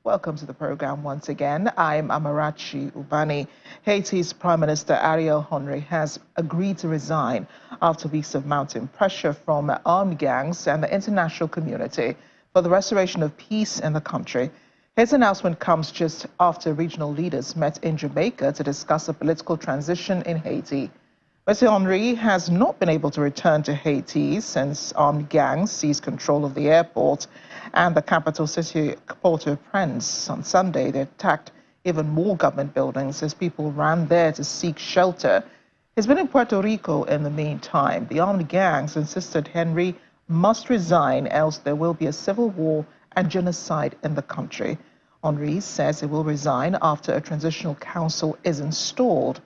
Welcome to the program once again. I'm Amarachi Ubani. Haiti's Prime Minister Ariel Henry has agreed to resign after weeks of mounting pressure from armed gangs and the international community for the restoration of peace in the country. His announcement comes just after regional leaders met in Jamaica to discuss a political transition in Haiti. Mr. Henry has not been able to return to Haiti since armed gangs seized control of the airport and the capital city, Port-au-Prince. On Sunday, they attacked even more government buildings as people ran there to seek shelter. He's been in Puerto Rico in the meantime. The armed gangs insisted Henry must resign, else there will be a civil war and genocide in the country. Henry says he will resign after a transitional council is installed.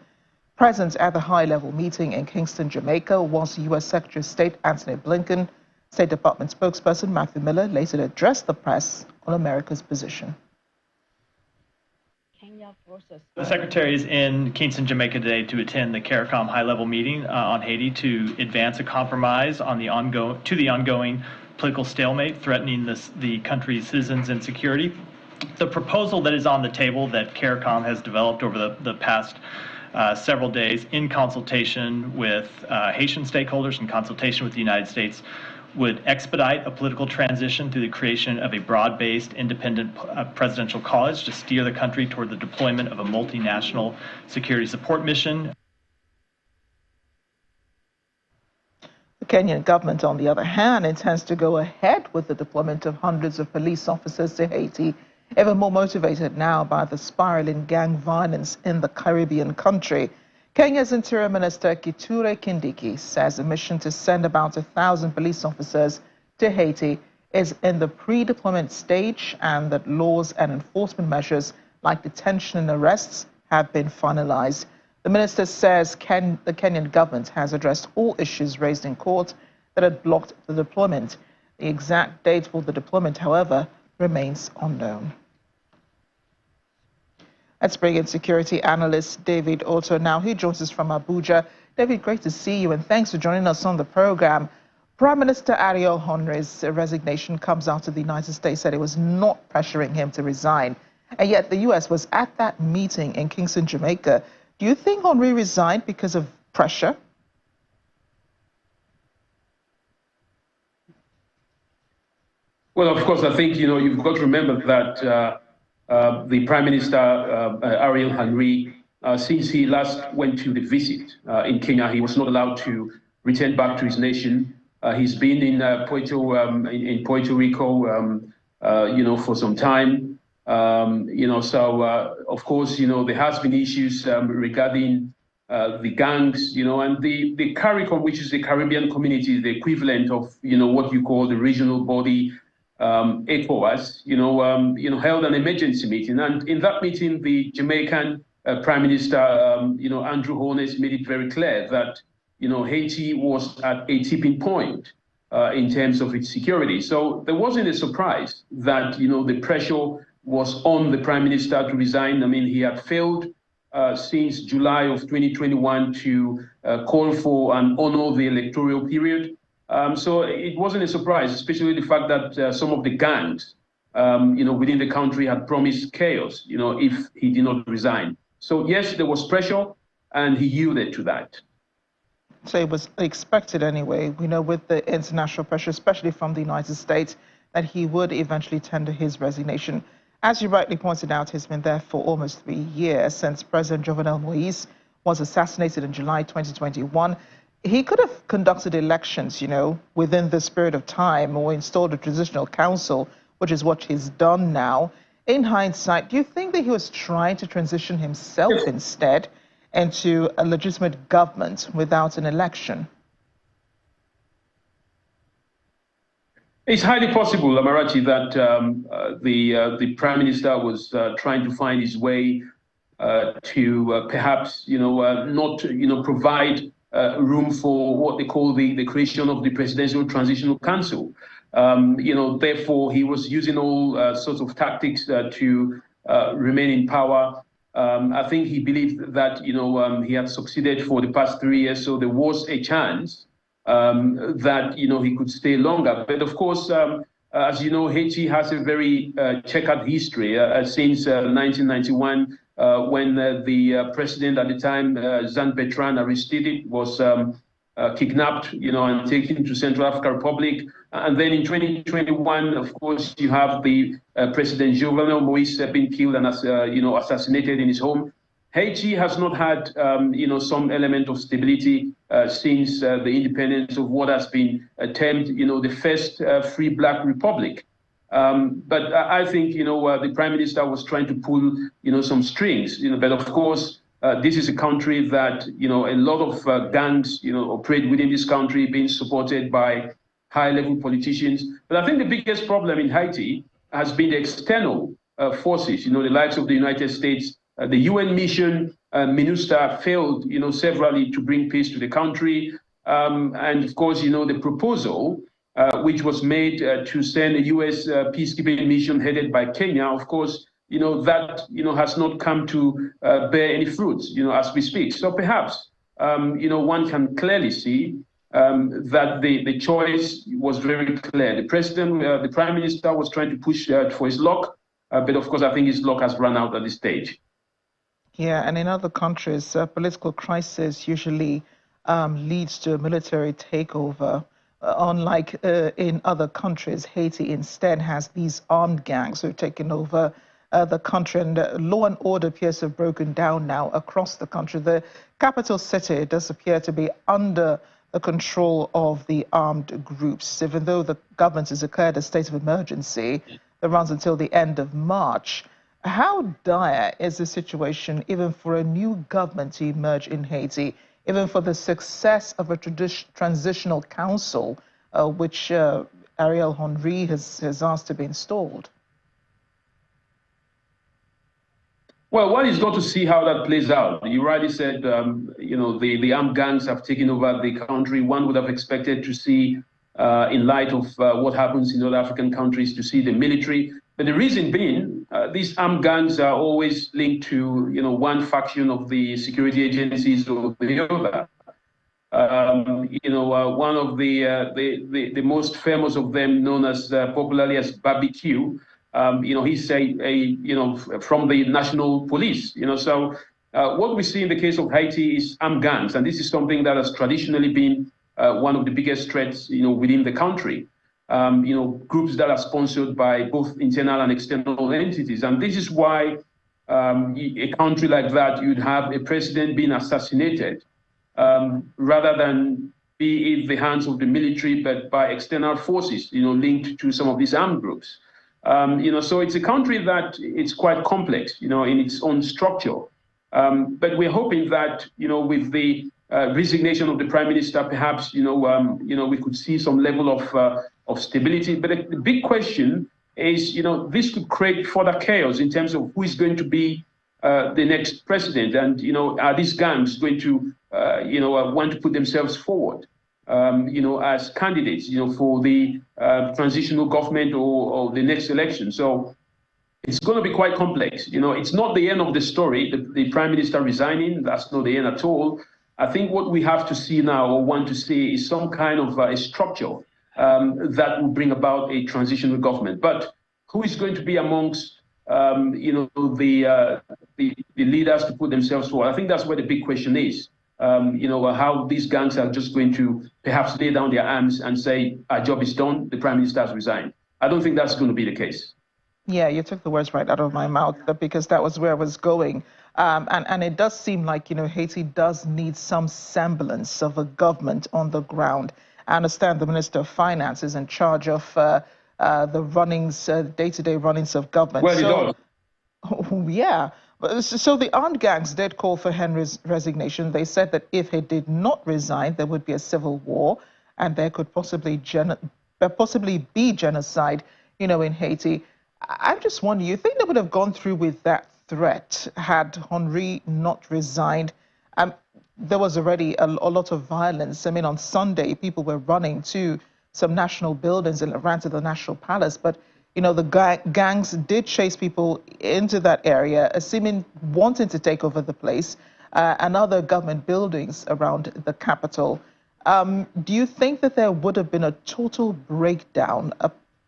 Present at the high-level meeting in Kingston, Jamaica, was U.S. Secretary of State Antony Blinken. State Department spokesperson Matthew Miller later addressed the press on America's position. The Secretary is in Kingston, Jamaica today to attend the CARICOM high-level meeting on Haiti to advance a compromise on the ongoing political stalemate threatening the country's citizens and security. The proposal that is on the table that CARICOM has developed over the past several days in consultation with Haitian stakeholders, in consultation with the United States, would expedite a political transition through the creation of a broad-based independent presidential college to steer the country toward the deployment of a multinational security support mission. The Kenyan government, on the other hand, intends to go ahead with the deployment of hundreds of police officers to Haiti, even more motivated now by the spiraling gang violence in the Caribbean country. Kenya's Interior Minister Kithure Kindiki says a mission to send about 1,000 police officers to Haiti is in the pre-deployment stage and that laws and enforcement measures like detention and arrests have been finalized. The minister says the Kenyan government has addressed all issues raised in court that had blocked the deployment. The exact date for the deployment, however, remains unknown. Let's bring in security analyst David Otto now. He joins us from Abuja. David, great to see you, and thanks for joining us on the program. Prime Minister Ariel Henry's resignation comes after the United States said it was not pressuring him to resign. And yet the U.S. was at that meeting in Kingston, Jamaica. Do you think Henry resigned because of pressure? Well, of course, I think, you've got to remember that the Prime Minister, Ariel Henry, since he last went to the visit in Kenya, he was not allowed to return back to his nation. He's been in Puerto Rico, for some time. So of course, there has been issues regarding the gangs, and the CARICOM, which is the Caribbean community, the equivalent of, what you call the regional body, ECOWAS, held an emergency meeting. And in that meeting, the Jamaican Prime Minister, Andrew Holness, made it very clear that, Haiti was at a tipping point in terms of its security. So there wasn't a surprise that, the pressure was on the Prime Minister to resign. I mean, he had failed since July of 2021 to call for and honor the electoral period. So it wasn't a surprise, especially the fact that some of the gangs, within the country had promised chaos, if he did not resign. So yes, there was pressure, and he yielded to that. So it was expected anyway, with the international pressure, especially from the United States, that he would eventually tender his resignation. As you rightly pointed out, he's been there for almost 3 years since President Jovenel Moïse was assassinated in July 2021. He could have conducted elections, within this period of time or installed a transitional council, which is what he's done now. In hindsight, do you think that he was trying to transition himself instead into a legitimate government without an election? It's highly possible, Amarachi, that the Prime Minister was trying to find his way to perhaps, not, provide room for what they call the creation of the Presidential Transitional Council. Therefore, he was using all sorts of tactics to remain in power. I think he believed that, he had succeeded for the past 3 years, so there was a chance that, he could stay longer. But of course, As you know, Haiti has a very checkered history since 1991, when the president at the time, Jean-Bertrand Aristide, was kidnapped, and taken to Central African Republic. And then in 2021, of course, you have the President Jovenel Moïse being killed and assassinated in his home. Haiti has not had, some element of stability since the independence of what has been termed, the first free black republic. But I think, the prime minister was trying to pull, some strings, but of course, this is a country that, a lot of gangs, operate within this country, being supported by high-level politicians. But I think the biggest problem in Haiti has been the external forces, the likes of the United States. The UN mission, MINUSTA, failed, severally to bring peace to the country. And of course, the proposal, which was made to send a US peacekeeping mission headed by Kenya, of course, that, has not come to bear any fruits, as we speak. So perhaps, one can clearly see that the choice was very clear. The president, the prime minister was trying to push for his luck, but of course, I think his luck has run out at this stage. Yeah, and in other countries, political crisis usually leads to a military takeover. Unlike in other countries, Haiti instead has these armed gangs who have taken over the country, and law and order appears to have broken down now across the country. The capital city does appear to be under the control of the armed groups, even though the government has declared a state of emergency that runs until the end of March. How dire is the situation, even for a new government to emerge in Haiti, even for the success of a transitional council, which Ariel Henry has asked to be installed? Well, one is got to see how that plays out. You rightly said, the armed gangs have taken over the country. One would have expected to see, in light of what happens in other African countries, to see the military. But the reason being, these armed gangs are always linked to, one faction of the security agencies or the other. One of the most famous of them, known as popularly as Barbecue, he's from the national police. So what we see in the case of Haiti is armed gangs, and this is something that has traditionally been one of the biggest threats, within the country. Groups that are sponsored by both internal and external entities. And this is why a country like that, you'd have a president being assassinated rather than be in the hands of the military, but by external forces, linked to some of these armed groups. So it's a country that it's quite complex, in its own structure. But we're hoping that, with the resignation of the prime minister, perhaps, we could see some level of stability. But the big question is, this could create further chaos in terms of who is going to be the next president. And, are these gangs going to, want to put themselves forward, as candidates, for the transitional government or the next election. So it's going to be quite complex. It's not the end of the story, the prime minister resigning. That's not the end at all. I think what we have to see now, or want to see, is some kind of a structure that will bring about a transitional government. But who is going to be amongst, the leaders to put themselves forward? I think that's where the big question is. How these gangs are just going to perhaps lay down their arms and say, our job is done, the prime minister has resigned. I don't think that's going to be the case. Yeah, you took the words right out of my mouth, because that was where I was going. And it does seem like, Haiti does need some semblance of a government on the ground. I understand the Minister of Finance is in charge of the runnings, day-to-day runnings of government. Well, so, yeah. So the armed gangs did call for Henry's resignation. They said that if he did not resign, there would be a civil war, and there could possibly be genocide, in Haiti. I'm just wondering, you think they would have gone through with that threat had Henry not resigned? There was already a lot of violence. I mean, on Sunday, people were running to some national buildings and ran to the National Palace. But, the gangs did chase people into that area, seeming wanting to take over the place and other government buildings around the capital. Do you think that there would have been a total breakdown,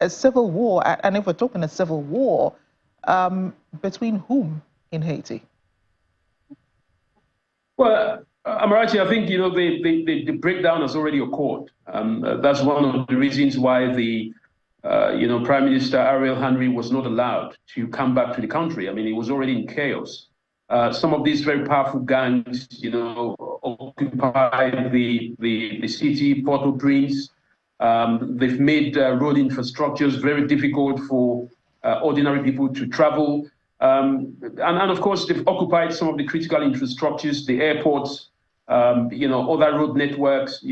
a civil war, and if we're talking a civil war, between whom in Haiti? Well, Amarachi, I think the breakdown has already occurred. That's one of the reasons why the Prime Minister Ariel Henry was not allowed to come back to the country. I mean, it was already in chaos. Some of these very powerful gangs, occupied the city, Port-au-Prince. They've made road infrastructures very difficult for ordinary people to travel. And of course, they've occupied some of the critical infrastructures, the airports, other road networks,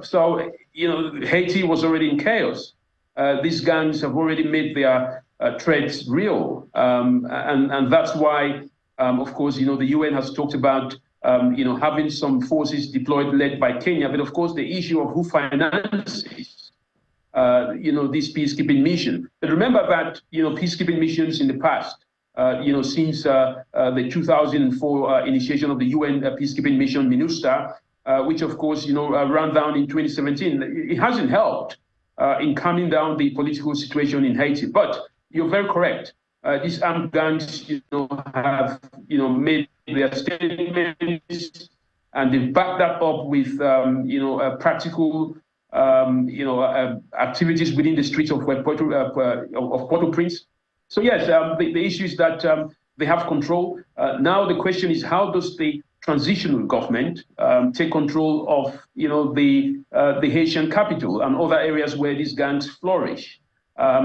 so Haiti was already in chaos. These gangs have already made their threats real. And that's why, of course, the UN has talked about, having some forces deployed led by Kenya. But of course, the issue of who finances this peacekeeping mission. But remember that, peacekeeping missions in the past, since the 2004 initiation of the UN peacekeeping mission, MINUSTA, which of course, ran down in 2017, it hasn't helped in calming down the political situation in Haiti. But you're very correct. These armed gangs, have, made their statements, and they've backed that up with, practical, activities within the streets of Port-au-Prince. So yes, the issue is that they have control. Now the question is, how does the transitional government take control of, the Haitian capital and other areas where these gangs flourish?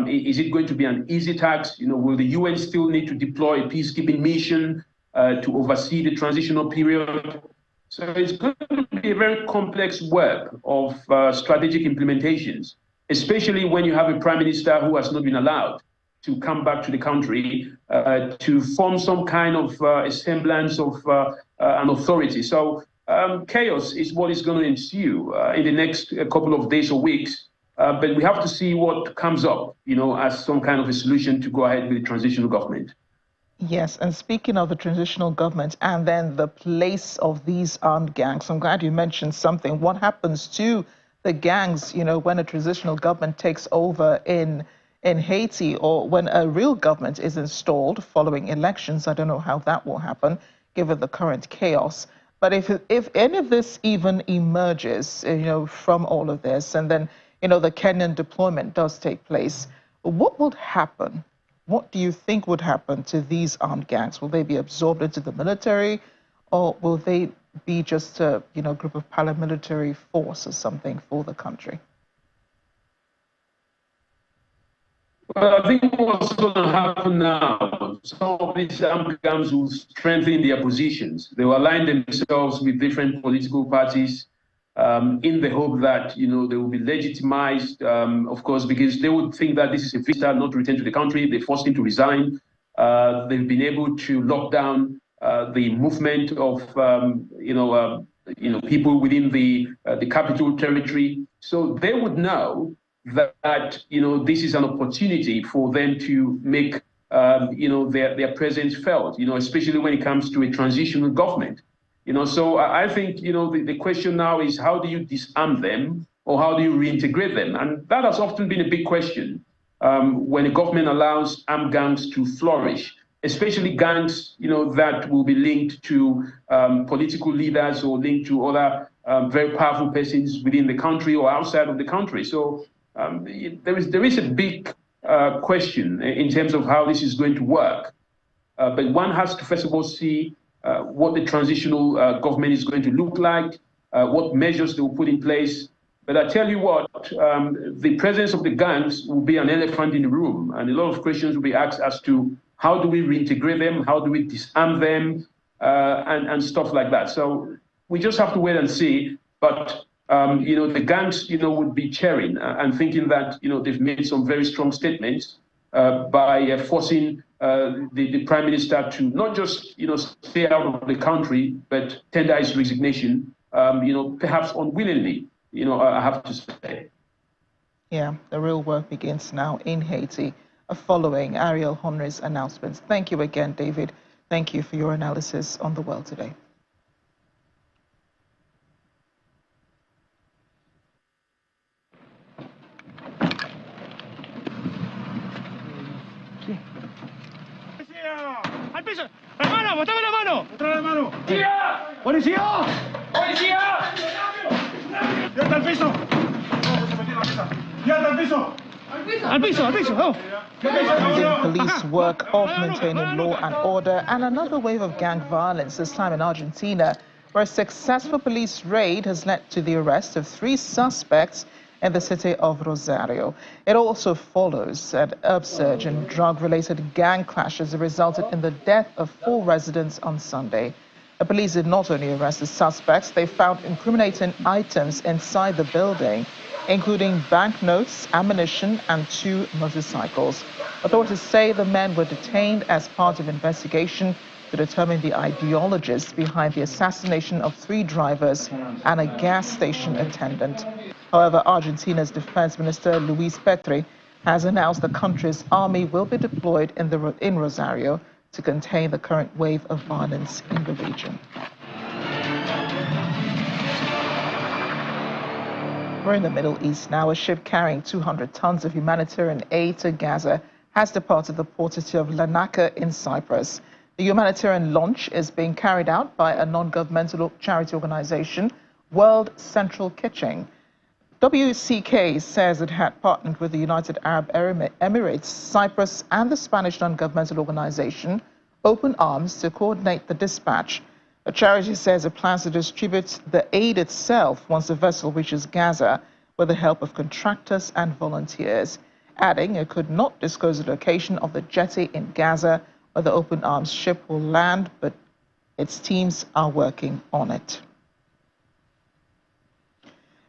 Is it going to be an easy task? Will the UN still need to deploy a peacekeeping mission to oversee the transitional period? So it's going to be a very complex web of strategic implementations, especially when you have a prime minister who has not been allowed to come back to the country to form some kind of a semblance of an authority. So chaos is what is going to ensue in the next couple of days or weeks. But we have to see what comes up, as some kind of a solution to go ahead with the transitional government. Yes, and speaking of the transitional government and then the place of these armed gangs, I'm glad you mentioned something. What happens to the gangs, when a transitional government takes over in Haiti, or when a real government is installed following elections? I don't know how that will happen, given the current chaos. But if any of this even emerges, from all of this, and then, the Kenyan deployment does take place, what would happen? What do you think would happen to these armed gangs? Will they be absorbed into the military, or will they be just a group of paramilitary force or something for the country? Well, I think what's going to happen now, some of these armed gangs will strengthen their positions. They will align themselves with different political parties in the hope that, they will be legitimized, of course, because they would think that this is a visitor not to return to the country. They forced him to resign. They've been able to lock down the movement of, people within the capital territory. So they would know that this is an opportunity for them to make their presence felt, especially when it comes to a transitional government. So I think the question now is, how do you disarm them, or how do you reintegrate them? And that has often been a big question when a government allows armed gangs to flourish, especially gangs that will be linked to political leaders or linked to other very powerful persons within the country or outside of the country. So there is a big question in terms of how this is going to work. But one has to first of all see what the transitional government is going to look like, what measures they will put in place. But I tell you what, the presence of the gangs will be an elephant in the room, and a lot of questions will be asked as to how do we reintegrate them, how do we disarm them, and stuff like that. So we just have to wait and see. But the gangs, would be cheering and thinking that, they've made some very strong statements by forcing the prime minister to not just, stay out of the country, but tender his resignation, perhaps unwillingly, I have to say. Yeah, the real work begins now in Haiti following Ariel Henry's announcements. Thank you again, David. Thank you for your analysis on the world today. ¡Al piso! ¡Hermano, botame la mano! ¡Botame la mano! ¡Policía! ¡Policía! ¡Policía! ¡Ya está al piso! ¡Ya está al piso! ¡Al piso, al piso! ¡Oh! The police work of maintaining law and order, and another wave of gang violence, this time in Argentina, where a successful police raid has led to the arrest of 3 suspects in the city of Rosario. It also follows an upsurge in drug-related gang clashes that resulted in the death of 4 residents on Sunday. The police did not only arrest the suspects, they found incriminating items inside the building, including banknotes, ammunition, and 2 motorcycles. Authorities say the men were detained as part of investigation to determine the ideologists behind the assassination of 3 drivers and a gas station attendant. However, Argentina's Defense Minister Luis Petri has announced the country's army will be deployed in Rosario to contain the current wave of violence in the region. We're in the Middle East now. A ship carrying 200 tons of humanitarian aid to Gaza has departed the port city of Larnaca in Cyprus. The humanitarian launch is being carried out by a non-governmental charity organization, World Central Kitchen. WCK says it had partnered with the United Arab Emirates, Cyprus, and the Spanish non-governmental organization Open Arms to coordinate the dispatch. The charity says it plans to distribute the aid itself once the vessel reaches Gaza with the help of contractors and volunteers, adding it could not disclose the location of the jetty in Gaza where the Open Arms ship will land, but its teams are working on it.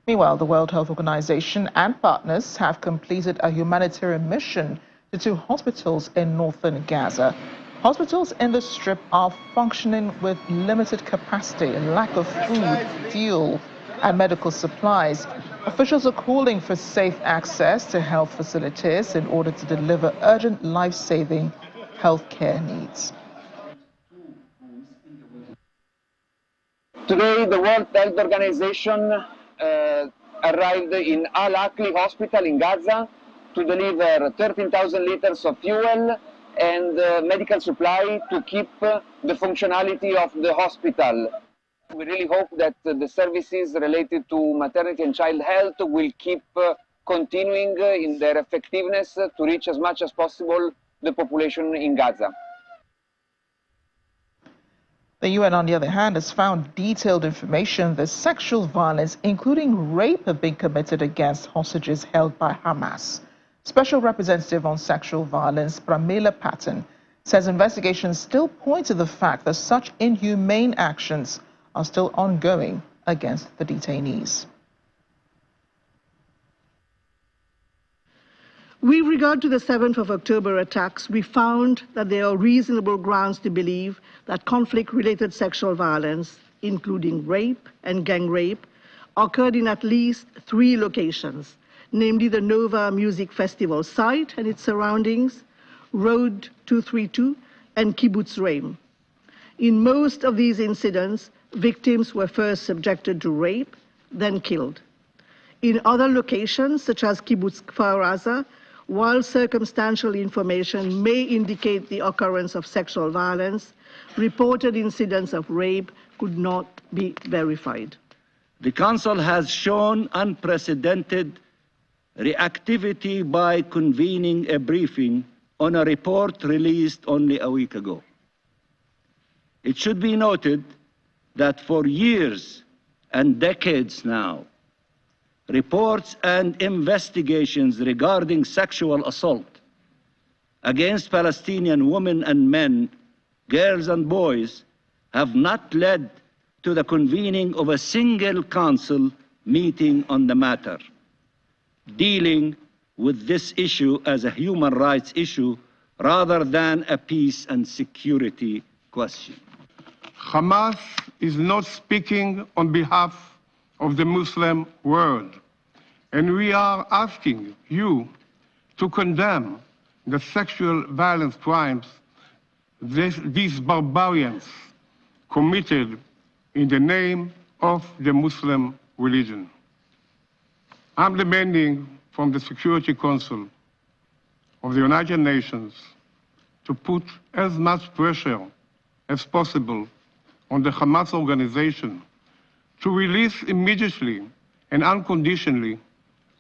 Meanwhile, the World Health Organization and partners have completed a humanitarian mission to 2 hospitals in northern Gaza. Hospitals in the Strip are functioning with limited capacity, lack of food, fuel, and medical supplies. Officials are calling for safe access to health facilities in order to deliver urgent life-saving health care needs. Today, the World Health Organization arrived in Al-Akli Hospital in Gaza to deliver 13,000 liters of fuel and medical supply to keep the functionality of the hospital. We really hope that the services related to maternity and child health will keep continuing in their effectiveness to reach as much as possible the population in Gaza. The UN, on the other hand, has found detailed information that sexual violence, including rape, have been committed against hostages held by Hamas. Special Representative on Sexual Violence, Pramila Patten, says investigations still point to the fact that such inhumane actions are still ongoing against the detainees. With regard to the 7th of October attacks, we found that there are reasonable grounds to believe that conflict-related sexual violence, including rape and gang rape, occurred in at least 3 locations, namely the Nova Music Festival site and its surroundings, Road 232, and Kibbutz Reim. In most of these incidents, victims were first subjected to rape, then killed. In other locations, such as Kibbutz Kfar Aza, while circumstantial information may indicate the occurrence of sexual violence, reported incidents of rape could not be verified. The Council has shown unprecedented reactivity by convening a briefing on a report released only a week ago. It should be noted that for years and decades now, reports and investigations regarding sexual assault against Palestinian women and men, girls and boys, have not led to the convening of a single council meeting on the matter, dealing with this issue as a human rights issue rather than a peace and security question. Hamas is not speaking on behalf of the Muslim world, and we are asking you to condemn the sexual violence crimes these barbarians committed in the name of the Muslim religion. I'm demanding from the Security Council of the United Nations to put as much pressure as possible on the Hamas organization to release immediately and unconditionally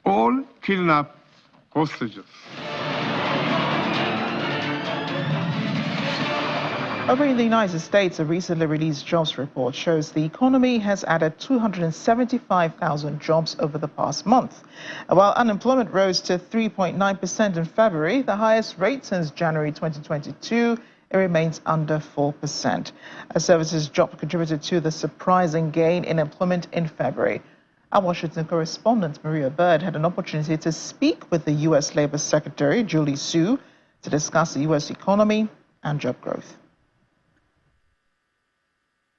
all kidnapped hostages. Over in the United States, a recently released jobs report shows the economy has added 275,000 jobs over the past month. While unemployment rose to 3.9% in February, the highest rate since January 2022, it remains under 4%. A services job contributed to the surprising gain in employment in February. Our Washington correspondent Maria Bird had an opportunity to speak with the U.S. Labor Secretary, Julie Su, to discuss the U.S. economy and job growth.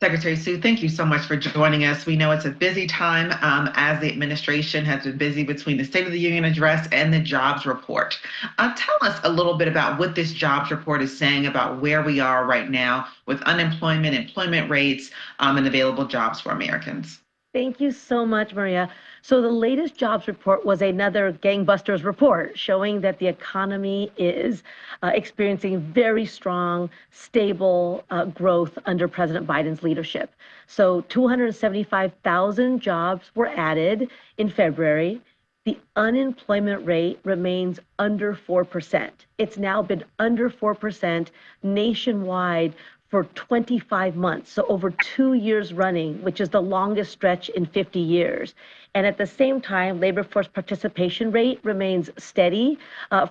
Secretary Su, thank you so much for joining us. We know it's a busy time as the administration has been busy between the State of the Union address and the jobs report. Tell us a little bit about what this jobs report is saying about where we are right now with unemployment, employment rates, and available jobs for Americans. Thank you so much, Maria. So the latest jobs report was another gangbusters report showing that the economy is experiencing very strong, stable growth under President Biden's leadership. So 275,000 jobs were added in February. The unemployment rate remains under 4%. It's now been under 4% nationwide for 25 months, so over 2 years running, which is the longest stretch in 50 years. And at the same time, labor force participation rate remains steady.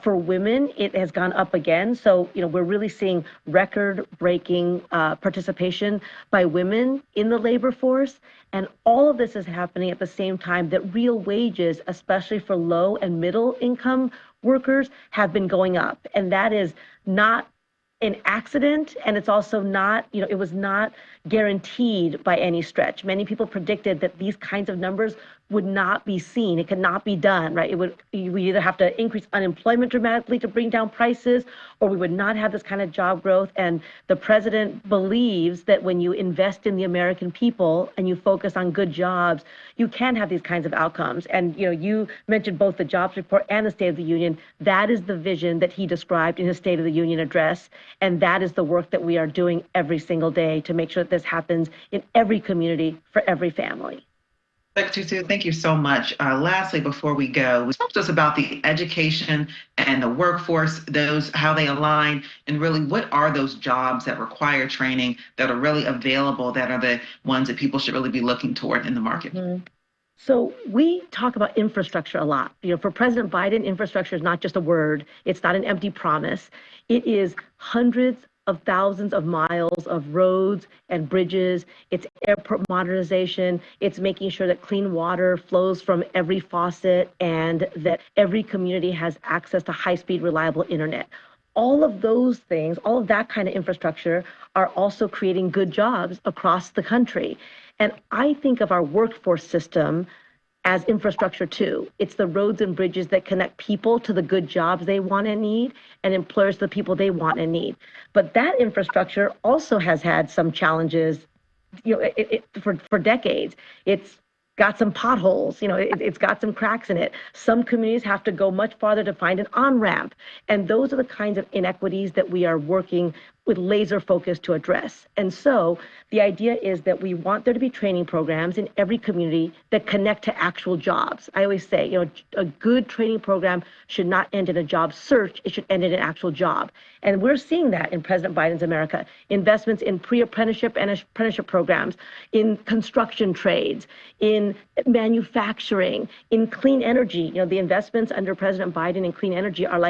For women, it has gone up again. So, we're really seeing record-breaking participation by women in the labor force. And all of this is happening at the same time that real wages, especially for low and middle income workers, have been going up. And that is not an accident, and it's also not, it was not guaranteed by any stretch. Many people predicted that these kinds of numbers would not be seen. It could not be done, right? We either have to increase unemployment dramatically to bring down prices, or we would not have this kind of job growth. And the president believes that when you invest in the American people and you focus on good jobs, you can have these kinds of outcomes. And, you mentioned both the jobs report and the State of the Union. That is the vision that he described in his State of the Union address. And that is the work that we are doing every single day to make sure that this happens in every community for every family. Secretary Su, thank you so much. Lastly, before we go, talk to us about the education and the workforce, how they align, and really what are those jobs that require training that are really available, that are the ones that people should really be looking toward in the market? Mm-hmm. So we talk about infrastructure a lot. For President Biden, infrastructure is not just a word. It's not an empty promise. It is hundreds of thousands of miles of roads and bridges. It's airport modernization. It's making sure that clean water flows from every faucet and that every community has access to high-speed, reliable internet. All of those things, all of that kind of infrastructure are also creating good jobs across the country. And I think of our workforce system as infrastructure too. It's the roads and bridges that connect people to the good jobs they want and need, and employers to the people they want and need. But that infrastructure also has had some challenges, for decades. It's got some potholes, it's got some cracks in it. Some communities have to go much farther to find an on-ramp. And those are the kinds of inequities that we are working with laser focus to address. And so the idea is that we want there to be training programs in every community that connect to actual jobs. I always say, a good training program should not end in a job search, it should end in an actual job. And we're seeing that in President Biden's America. Investments in pre-apprenticeship and apprenticeship programs, in construction trades, in manufacturing, in clean energy. The investments under President Biden in clean energy are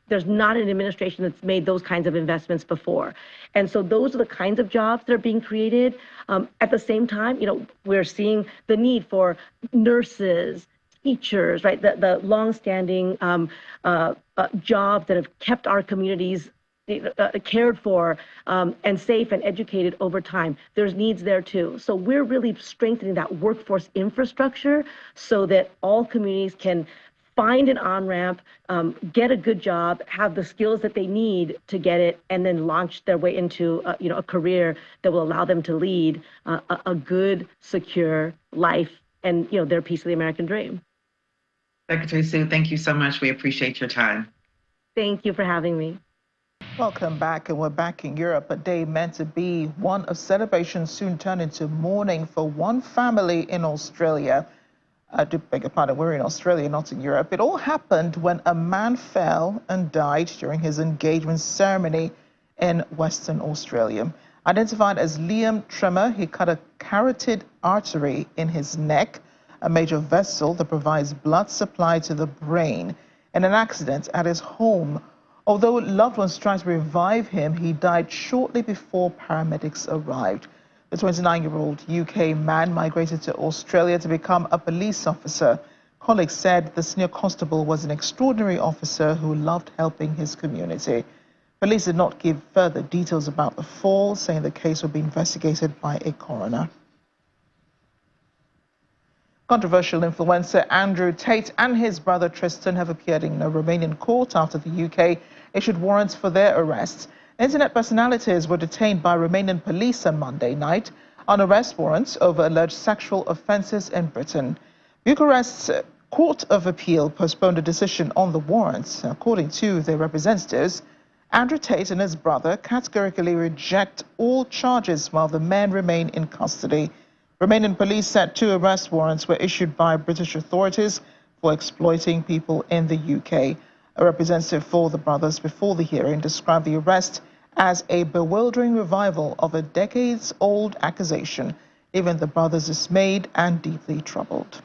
there's not an administration that's made those kinds of investments before. And so those are the kinds of jobs that are being created. At the same time, we're seeing the need for nurses, teachers, right? The longstanding jobs that have kept our communities cared for and safe and educated over time. There's needs there too. So we're really strengthening that workforce infrastructure so that all communities can find an on-ramp, get a good job, have the skills that they need to get it, and then launch their way into a career that will allow them to lead a good, secure life and their piece of the American dream. Secretary Su, thank you so much. We appreciate your time. Thank you for having me. Welcome back, and we're back in Europe. A day meant to be one of celebration soon turned into mourning for one family in Australia. I do beg your pardon, we're in Australia, not in Europe. It all happened when a man fell and died during his engagement ceremony in Western Australia. Identified as Liam Trimmer, he cut a carotid artery in his neck, a major vessel that provides blood supply to the brain, in an accident at his home. Although loved ones tried to revive him, he died shortly before paramedics arrived. The 29-year-old UK man migrated to Australia to become a police officer. Colleagues said the senior constable was an extraordinary officer who loved helping his community. Police did not give further details about the fall, saying the case will be investigated by a coroner. Controversial influencer Andrew Tate and his brother Tristan have appeared in a Romanian court after the UK issued warrants for their arrests. Internet personalities were detained by Romanian police on Monday night on arrest warrants over alleged sexual offences in Britain. Bucharest's Court of Appeal postponed a decision on the warrants. According to their representatives, Andrew Tate and his brother categorically reject all charges while the men remain in custody. Romanian police said 2 arrest warrants were issued by British authorities for exploiting people in the UK. A representative for the brothers before the hearing described the arrest as a bewildering revival of a decades-old accusation, leaving the brothers dismayed and deeply troubled.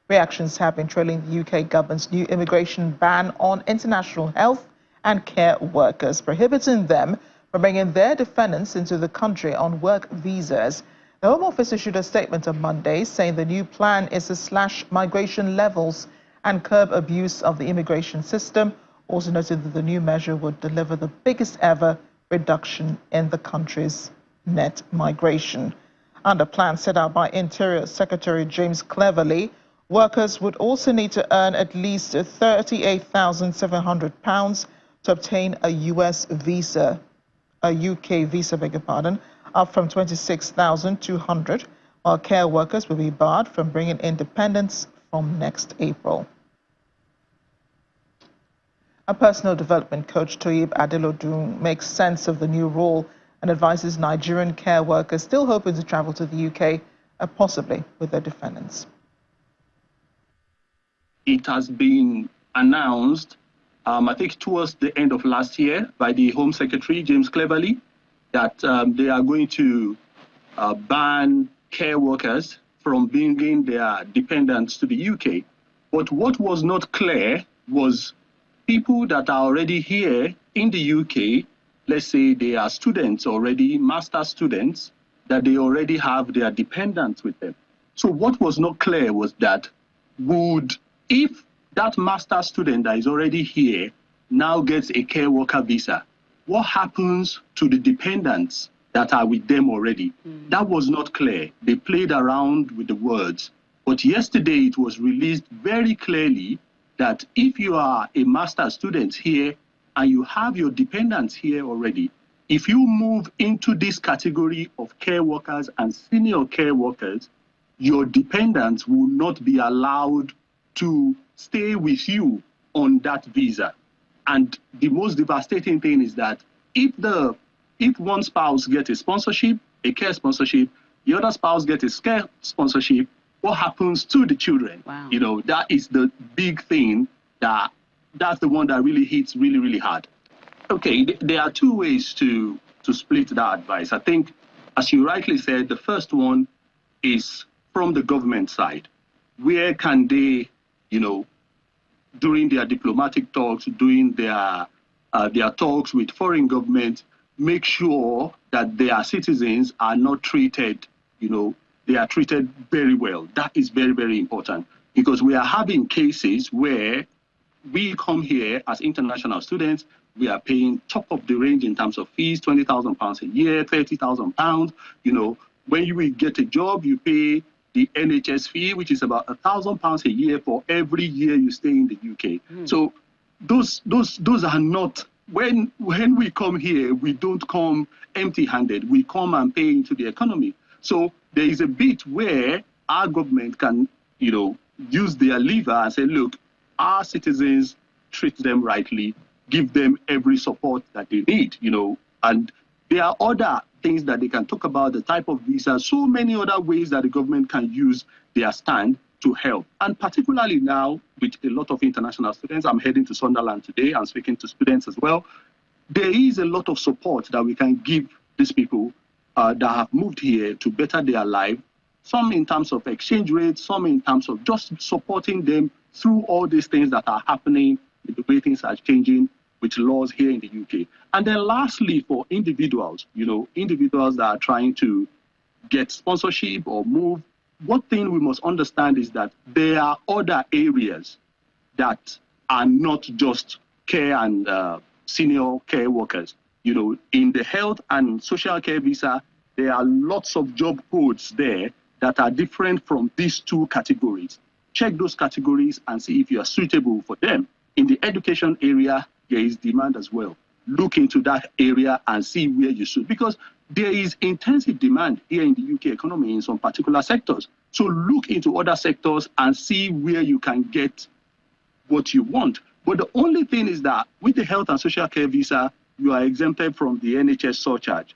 Reactions have been trailing the UK government's new immigration ban on international health and care workers, prohibiting them from bringing their dependents into the country on work visas. The Home Office issued a statement on Monday saying the new plan is to slash migration levels and curb abuse of the immigration system. Also noted that the new measure would deliver the biggest ever reduction in the country's net migration. Under plan set out by Interior Secretary James Cleverly, workers would also need to earn at least £38,700 to obtain a UK visa, up from $26,200, while care workers will be barred from bringing in dependents from next April. A personal development coach, Toyib Adelodun, makes sense of the new rule and advises Nigerian care workers still hoping to travel to the UK, possibly with their dependents. It has been announced, I think towards the end of last year, by the Home Secretary, James Cleverly, that they are going to ban care workers from bringing their dependents to the UK. But what was not clear was people that are already here in the UK, let's say they are students already, master students, that they already have their dependents with them. So what was not clear was that if that master student that is already here now gets a care worker visa, what happens to the dependents that are with them already? That was not clear. They played around with the words. But yesterday it was released very clearly that if you are a master student here and you have your dependents here already, if you move into this category of care workers and senior care workers, your dependents will not be allowed to stay with you on that visa. And the most devastating thing is that if one spouse gets a sponsorship, a care sponsorship, the other spouse gets a care sponsorship, what happens to the children? Wow. You know, that is the big thing that's the one that really hits really, really hard. Okay, there are 2 ways to split that advice. I think, as you rightly said, the first one is from the government side. Where can they, you know, during their diplomatic talks, doing their talks with foreign governments, make sure that their citizens are not treated, you know, they are treated very well. That is very, very important, because we are having cases where we come here as international students, we are paying top of the range in terms of fees, £20,000 a year, £30,000. You know, when you will get a job, you pay the NHS fee, which is about £1,000 a year for every year you stay in the UK. So those are not, when we come here, we don't come empty-handed. We come and pay into the economy. So there is a bit where our government can, you know, use their lever and say, look, our citizens treat them rightly, give them every support that they need, and there are other things that they can talk about, the type of visa, so many other ways that the government can use their stand to help. And particularly now, with a lot of international students, I'm heading to Sunderland today, I'm speaking to students as well, there is a lot of support that we can give these people that have moved here to better their life, some in terms of exchange rates, some in terms of just supporting them through all these things that are happening, the way things are changing with laws here in the UK. And then lastly, for individuals, individuals that are trying to get sponsorship or move, one thing we must understand is that there are other areas that are not just care and senior care workers. In the health and social care visa, there are lots of job codes there that are different from these two categories. Check those categories and see if you are suitable for them. In the education area, there is demand as well. Look into that area and see where you should, because there is intensive demand here in the UK economy in some particular sectors. So look into other sectors and see where you can get what you want. But the only thing is that with the health and social care visa, you are exempted from the NHS surcharge,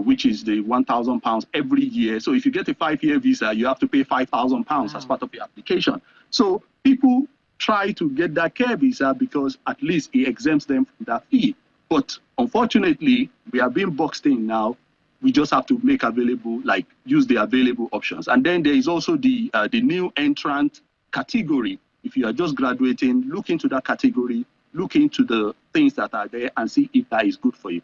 which is the £1,000 every year. So if you get a 5-year visa, you have to pay £5,000 as part of your application. So people try to get that care visa because at least it exempts them from that fee. But unfortunately, we are being boxed in now. We just have to make available, use the available options. And then there is also the new entrant category. If you are just graduating, look into that category, look into the things that are there and see if that is good for you.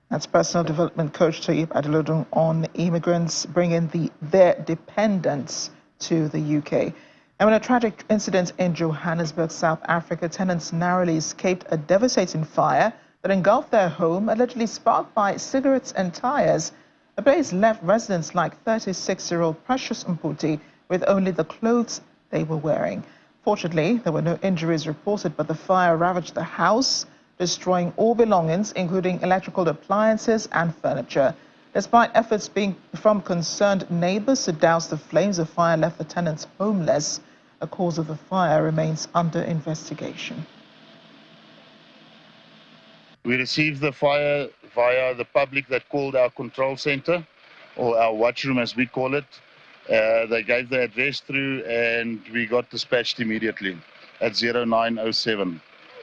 That's personal development coach Taib Adelodun on immigrants bringing their dependents to the UK. And when a tragic incident in Johannesburg, South Africa, tenants narrowly escaped a devastating fire that engulfed their home, allegedly sparked by cigarettes and tires. The blaze left residents like 36-year-old Precious Mputi with only the clothes they were wearing. Fortunately, there were no injuries reported, but the fire ravaged the house, destroying all belongings, including electrical appliances and furniture. Despite efforts from concerned neighbors to douse the flames, the fire left the tenants homeless. The cause of the fire remains under investigation. We received the fire via the public that called our control center, or our watch room as we call it. They gave the address through and we got dispatched immediately at 0907.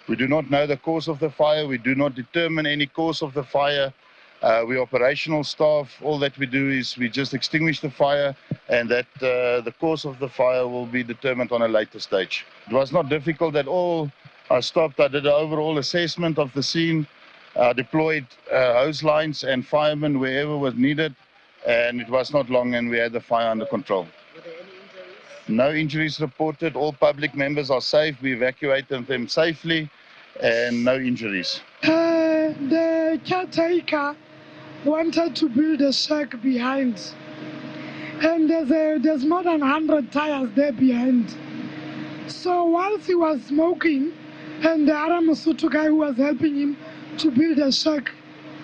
We do not know the cause of the fire. We do not determine any cause of the fire. We're operational staff. All that we do is we just extinguish the fire, and that the cause of the fire will be determined on a later stage. It was not difficult at all. I stopped, I did an overall assessment of the scene, deployed hose lines and firemen wherever was needed, and it was not long and we had the fire under control. Were there any injuries? No injuries reported. All public members are safe. We evacuated them safely and no injuries. The caretaker wanted to build a shack behind, and there's more than 100 tires there behind. So whilst he was smoking, and the Aramusutu guy who was helping him to build a shack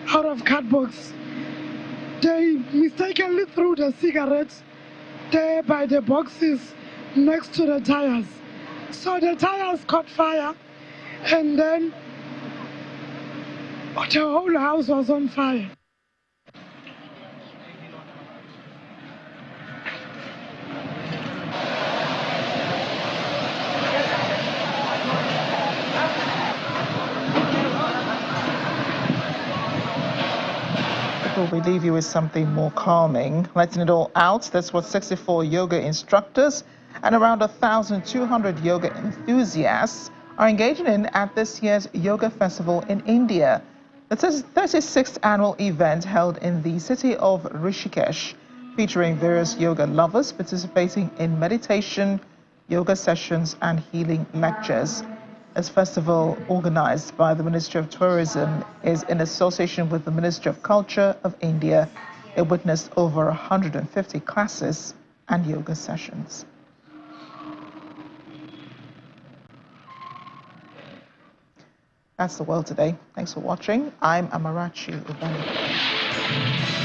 out of cardboards, they mistakenly threw the cigarettes there by the boxes next to the tires. So the tires caught fire, and then the whole house was on fire. We leave you with something more calming, letting it all out. That's what 64 yoga instructors and around 1,200 yoga enthusiasts are engaging in at this year's Yoga Festival in India. The 36th annual event held in the city of Rishikesh, featuring various yoga lovers participating in meditation, yoga sessions and healing lectures. This festival, organized by the Ministry of Tourism, is in association with the Ministry of Culture of India. It witnessed over 150 classes and yoga sessions. That's the world today. Thanks for watching. I'm Amarachi Ubani.